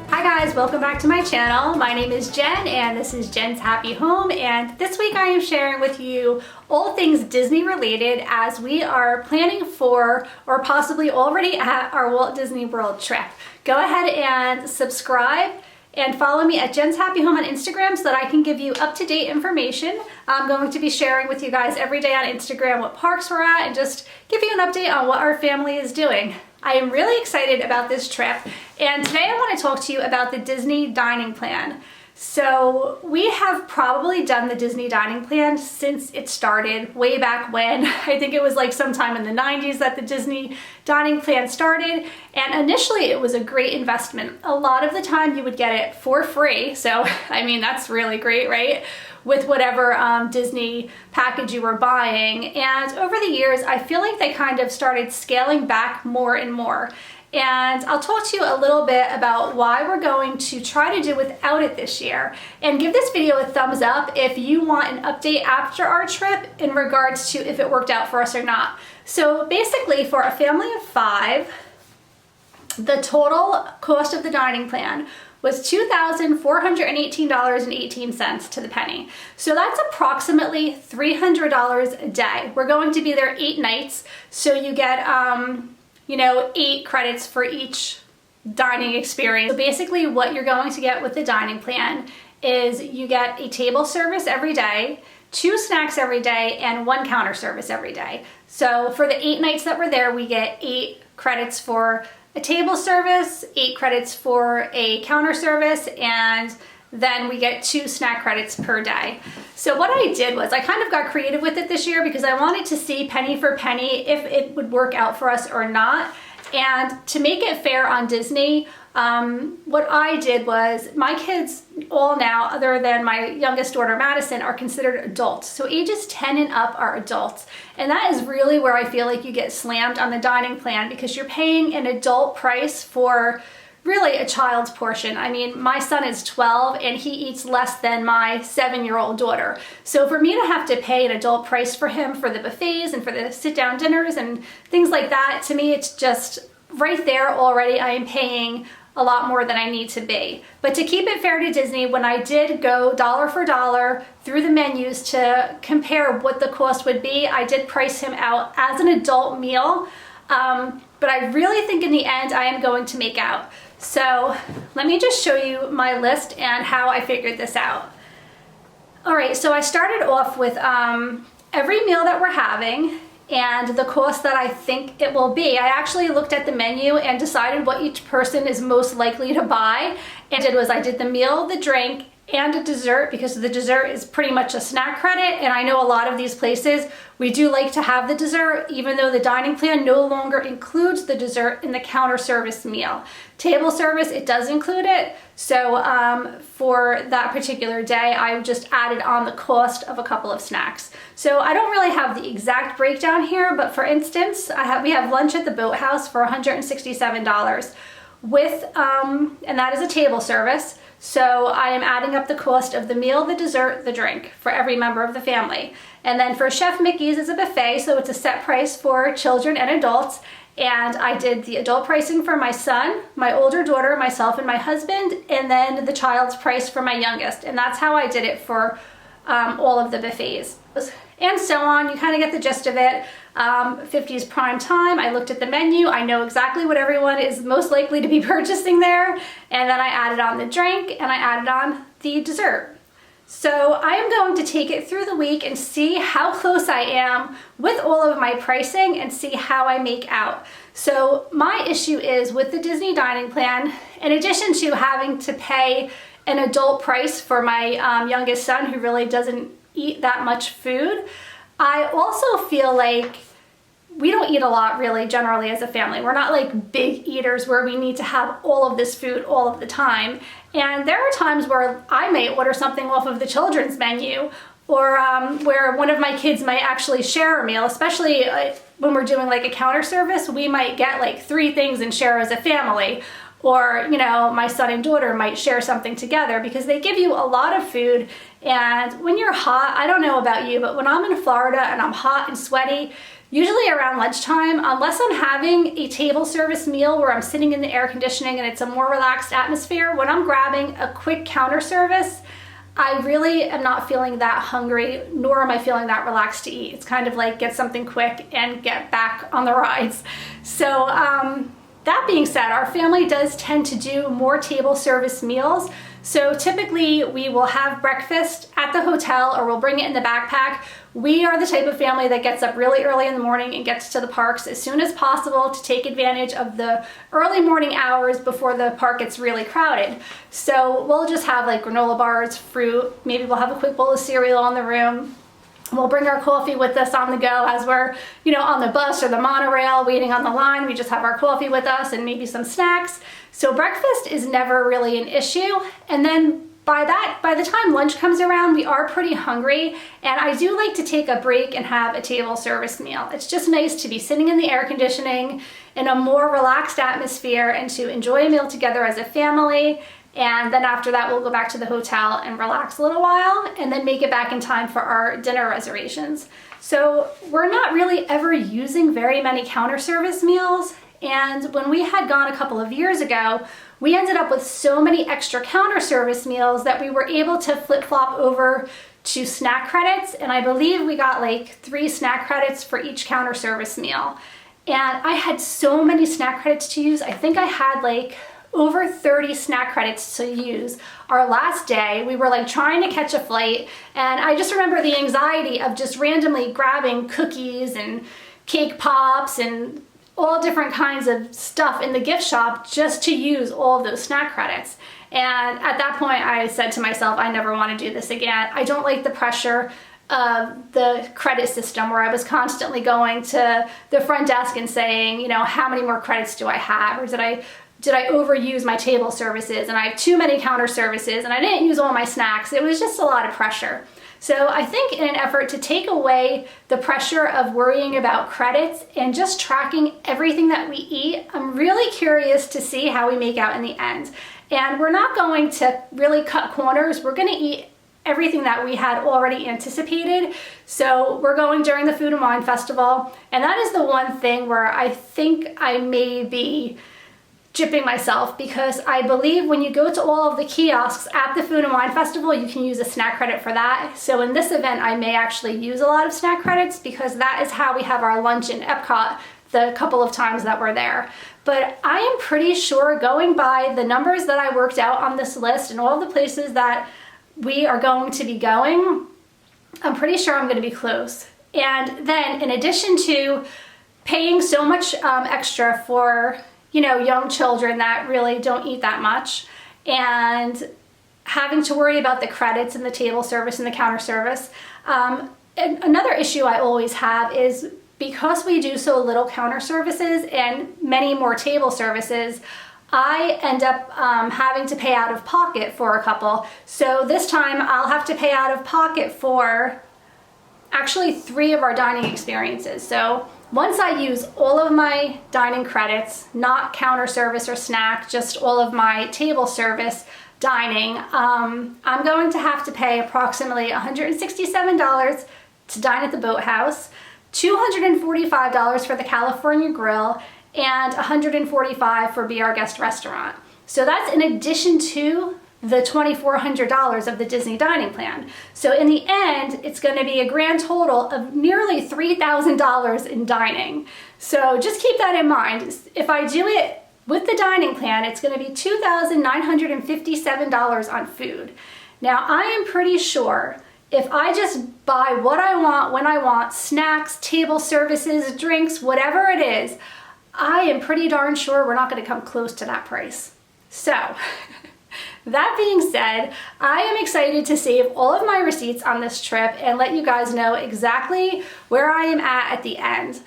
Hi guys, welcome back to my channel. My name is Jen and this is Jen's Happy Home, and this week I am sharing with you all things Disney related as we are planning for or possibly already at our Walt Disney World trip. Go ahead and subscribe and follow me at Jen's Happy Home on Instagram so that I can give you up-to-date information. I'm going to be sharing with you guys every day on Instagram what parks we're at and just give you an update on what our family is doing. I am really excited about this trip, and today I want to talk to you about the Disney dining plan. So we have probably done the Disney dining plan since it started way back when. I think it was like sometime in the 90s that the Disney dining plan started, and initially it was a great investment. A lot of the time you would get it for free, so I mean that's really great, right? With whatever Disney package you were buying. And over the years, I feel like they kind of started scaling back more and more. And I'll talk to you a little bit about why we're going to try to do without it this year. And give this video a thumbs up if you want an update after our trip in regards to if it worked out for us or not. So basically, for a family of 5, the total cost of the dining plan was $2,418.18 to the penny. So that's approximately $300 a day. We're going to be there 8 nights, so you get 8 credits for each dining experience. So basically what you're going to get with the dining plan is you get a table service every day, 2 snacks every day, and 1 counter service every day. So for the 8 nights that we're there, we get 8 credits for a table service, 8 credits for a counter service, and then we get 2 snack credits per day. So what I did was I kind of got creative with it this year because I wanted to see penny for penny if it would work out for us or not. And to make it fair on Disney, what I did was my kids all now, other than my youngest daughter Madison, are considered adults. So ages 10 and up are adults. And that is really where I feel like you get slammed on the dining plan because you're paying an adult price for really a child's portion. I mean, my son is 12 and he eats less than my 7-year-old daughter. So for me to have to pay an adult price for him for the buffets and for the sit-down dinners and things like that, to me it's just right there already. I am paying a lot more than I need to be. But to keep it fair to Disney, when I did go dollar for dollar through the menus to compare what the cost would be, I did price him out as an adult meal. But I really think in the end I am going to make out. So let me just show you my list and how I figured this out. All right, so I started off with every meal that we're having and the cost that I think it will be. I actually looked at the menu and decided what each person is most likely to buy. And I did the meal, the drink, and a dessert, because the dessert is pretty much a snack credit, and I know a lot of these places we do like to have the dessert, even though the dining plan no longer includes the dessert in the counter service meal. Table service, it does include it, so for that particular day I just added on the cost of a couple of snacks. So I don't really have the exact breakdown here, but for instance, we have lunch at the Boathouse for $167 with and that is a table service. So I am adding up the cost of the meal, the dessert, the drink for every member of the family. And then for Chef Mickey's is a buffet, so it's a set price for children and adults. And I did the adult pricing for my son, my older daughter, myself, and my husband, and then the child's price for my youngest. And that's how I did it for all of the buffets. And so on, you kind of get the gist of it. 50's prime time, I looked at the menu, I know exactly what everyone is most likely to be purchasing there, and then I added on the drink and I added on the dessert. So I am going to take it through the week and see how close I am with all of my pricing and see how I make out. So my issue is with the Disney dining plan, in addition to having to pay an adult price for my youngest son who really doesn't eat that much food, I also feel like we don't eat a lot really generally as a family. We're not like big eaters where we need to have all of this food all of the time. And there are times where I may order something off of the children's menu, or where one of my kids might actually share a meal, especially when we're doing like a counter service. We might get like 3 things and share as a family. Or, you know, my son and daughter might share something together because they give you a lot of food. And when you're hot, I don't know about you, but when I'm in Florida and I'm hot and sweaty, usually around lunchtime, unless I'm having a table service meal where I'm sitting in the air conditioning and it's a more relaxed atmosphere, when I'm grabbing a quick counter service, I really am not feeling that hungry, nor am I feeling that relaxed to eat. It's kind of like get something quick and get back on the rides. So that being said, our family does tend to do more table service meals. So typically we will have breakfast at the hotel or we'll bring it in the backpack. We are the type of family that gets up really early in the morning and gets to the parks as soon as possible to take advantage of the early morning hours before the park gets really crowded. So we'll just have like granola bars, fruit, maybe we'll have a quick bowl of cereal in the room. We'll bring our coffee with us on the go as we're, on the bus or the monorail waiting on the line. We just have our coffee with us and maybe some snacks. So breakfast is never really an issue. And then by the time lunch comes around, we are pretty hungry. And I do like to take a break and have a table service meal. It's just nice to be sitting in the air conditioning in a more relaxed atmosphere and to enjoy a meal together as a family. And then after that, we'll go back to the hotel and relax a little while and then make it back in time for our dinner reservations. So we're not really ever using very many counter service meals. And when we had gone a couple of years ago, we ended up with so many extra counter service meals that we were able to flip-flop over to snack credits. And I believe we got like 3 snack credits for each counter service meal. And I had so many snack credits to use. I think I had like over 30 snack credits to use. Our last day, we were like trying to catch a flight, and I just remember the anxiety of just randomly grabbing cookies and cake pops and all different kinds of stuff in the gift shop just to use all of those snack credits. And at that point, I said to myself, I never want to do this again. I don't like the pressure of the credit system where I was constantly going to the front desk and saying, how many more credits do I have? Or did I overuse my table services and I have too many counter services and I didn't use all my snacks? It was just a lot of pressure. So I think in an effort to take away the pressure of worrying about credits and just tracking everything that we eat, I'm really curious to see how we make out in the end. And we're not going to really cut corners. We're going to eat everything that we had already anticipated. So we're going during the Food and Wine Festival. And that is the one thing where I think I may be gypping myself, because I believe when you go to all of the kiosks at the Food and Wine Festival, you can use a snack credit for that. So in this event, I may actually use a lot of snack credits because that is how we have our lunch in Epcot the couple of times that we're there. But I am pretty sure, going by the numbers that I worked out on this list and all the places that we are going to be going, I'm pretty sure I'm going to be close. And then in addition to paying so much extra for young children that really don't eat that much, and having to worry about the credits and the table service and the counter service. And another issue I always have is, because we do so little counter services and many more table services, I end up having to pay out of pocket for a couple. So this time I'll have to pay out of pocket for actually 3 of our dining experiences. So once I use all of my dining credits, not counter service or snack, just all of my table service dining, I'm going to have to pay approximately $167 to dine at the Boathouse, $245 for the California Grill, and $145 for Be Our Guest Restaurant. So that's in addition to the $2,400 of the Disney dining plan. So in the end, it's going to be a grand total of nearly $3,000 in dining. So just keep that in mind. If I do it with the dining plan, it's going to be $2,957 on food. Now, I am pretty sure if I just buy what I want, when I want, snacks, table services, drinks, whatever it is, I am pretty darn sure we're not going to come close to that price. So that being said, I am excited to save all of my receipts on this trip and let you guys know exactly where I am at the end.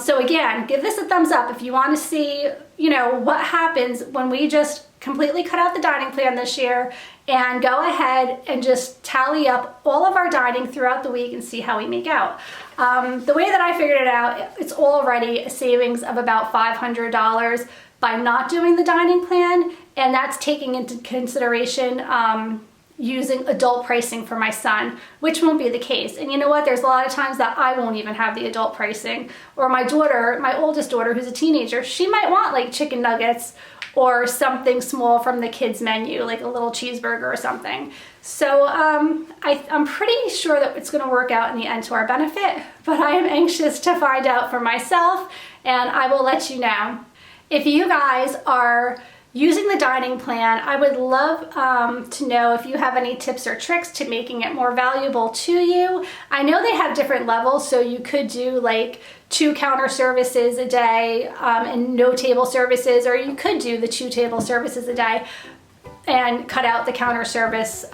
So again, give this a thumbs up if you want to see, what happens when we just completely cut out the dining plan this year and go ahead and just tally up all of our dining throughout the week and see how we make out. The way that I figured it out, it's already a savings of about $500 by not doing the dining plan, and that's taking into consideration using adult pricing for my son, which won't be the case. And you know what? There's a lot of times that I won't even have the adult pricing. Or my daughter, my oldest daughter, who's a teenager, she might want like chicken nuggets or something small from the kids menu, like a little cheeseburger or something. So I'm pretty sure that it's gonna work out in the end to our benefit, but I am anxious to find out for myself, and I will let you know. If you guys are using the dining plan, I would love to know if you have any tips or tricks to making it more valuable to you. I know they have different levels, so you could do like 2 counter services a day and no table services, or you could do the 2 table services a day and cut out the counter service.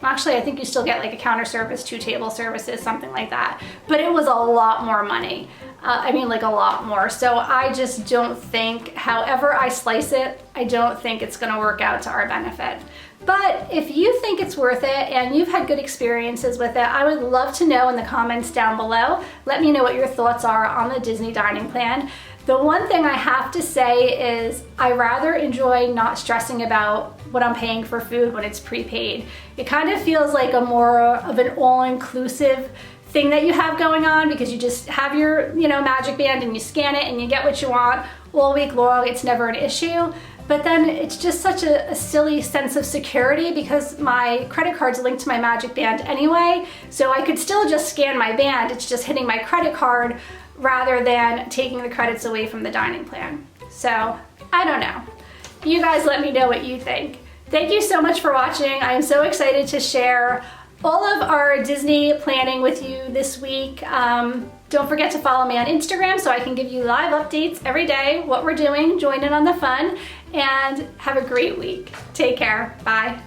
Actually, I think you still get like a counter service, 2 table services, something like that. But it was a lot more money. I mean, like a lot more. So I just don't think, however I slice it, I don't think it's gonna work out to our benefit. But if you think it's worth it and you've had good experiences with it, I would love to know in the comments down below. Let me know what your thoughts are on the Disney dining plan. The one thing I have to say is I rather enjoy not stressing about what I'm paying for food when it's prepaid. It kind of feels like a more of an all-inclusive thing that you have going on, because you just have your, Magic Band and you scan it and you get what you want all week long. It's never an issue. But then it's just such a silly sense of security, because my credit card's linked to my Magic Band anyway, so I could still just scan my band. It's just hitting my credit card rather than taking the credits away from the dining plan. So I don't know. You guys let me know what you think. Thank you so much for watching. I am so excited to share all of our Disney planning with you this week. Don't forget to follow me on Instagram so I can give you live updates every day, what we're doing, join in on the fun, and have a great week. Take care, bye.